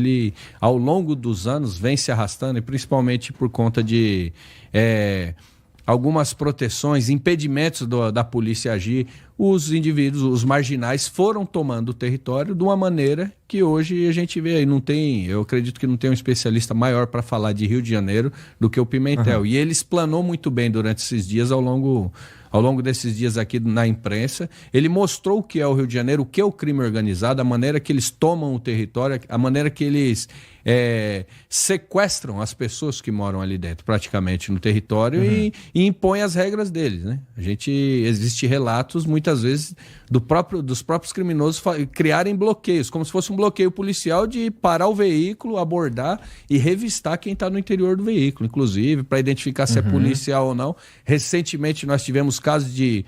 ele, ao longo dos anos, vem se arrastando, e principalmente por conta de algumas proteções, impedimentos da polícia agir. Os indivíduos, os marginais, foram tomando o território de uma maneira que hoje a gente vê aí. Eu acredito que não tem um especialista maior para falar de Rio de Janeiro do que o Pimentel. E ele explanou muito bem durante esses dias, ao longo desses dias aqui na imprensa. Ele mostrou o que é o Rio de Janeiro, o que é o crime organizado, a maneira que eles tomam o território, a maneira que eles sequestram as pessoas que moram ali dentro, praticamente, no território, e impõem as regras deles, né? Existe relatos, muitas vezes, dos próprios criminosos criarem bloqueios, como se fosse um bloqueio policial de parar o veículo, abordar e revistar quem está no interior do veículo, inclusive, para identificar se é policial ou não. Recentemente, nós tivemos casos de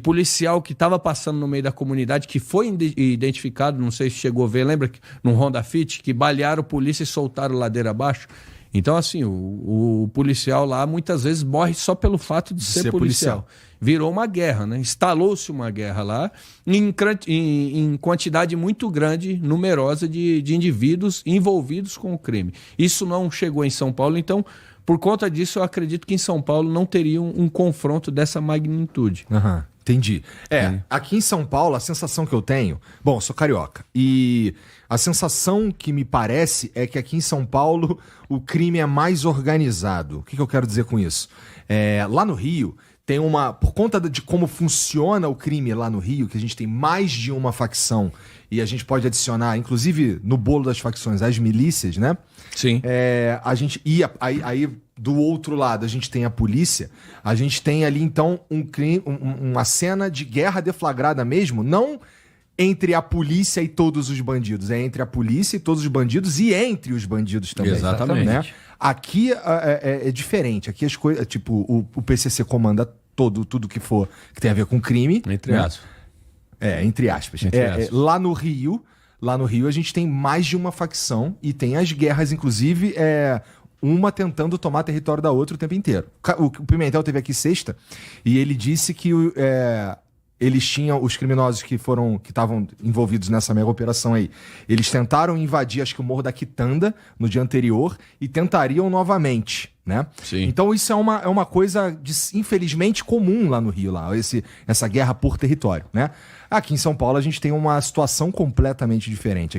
policial que estava passando no meio da comunidade, que foi identificado, não sei se chegou a ver, lembra que num Honda Fit, que balearam polícia e soltaram ladeira abaixo? Então, assim, o policial lá muitas vezes morre só pelo fato de ser policial. Virou uma guerra, né? Instalou-se uma guerra lá em quantidade muito grande, numerosa de indivíduos envolvidos com o crime. Isso não chegou em São Paulo, então, por conta disso, eu acredito que em São Paulo não teria um confronto dessa magnitude. Entendi. Aqui em São Paulo, a sensação que eu tenho... Bom, eu sou carioca. E a sensação que me parece é que aqui em São Paulo o crime é mais organizado. O que eu quero dizer com isso? Lá no Rio, tem uma... Por conta de como funciona o crime lá no Rio, que a gente tem mais de uma facção, e a gente pode adicionar, inclusive, no bolo das facções, as milícias, né? Sim. A gente ia... Aí do outro lado, a gente tem a polícia. A gente tem ali, então, uma cena de guerra deflagrada mesmo, não entre a polícia e todos os bandidos. É entre a polícia e todos os bandidos e entre os bandidos também. Exatamente. Né? Aqui é diferente. Aqui as coisas... Tipo, o PCC comanda tudo que tem a ver com crime. Entre aspas. Entre aspas. Lá no Rio, a gente tem mais de uma facção e tem as guerras, inclusive... uma tentando tomar território da outra o tempo inteiro. O Pimentel teve aqui sexta e ele disse que eles tinham, os criminosos que estavam envolvidos nessa mega operação aí, eles tentaram invadir, acho que o Morro da Quitanda no dia anterior e tentariam novamente, né? Sim. Então isso é uma coisa, infelizmente, comum lá no Rio, essa guerra por território, né? Aqui em São Paulo a gente tem uma situação completamente diferente.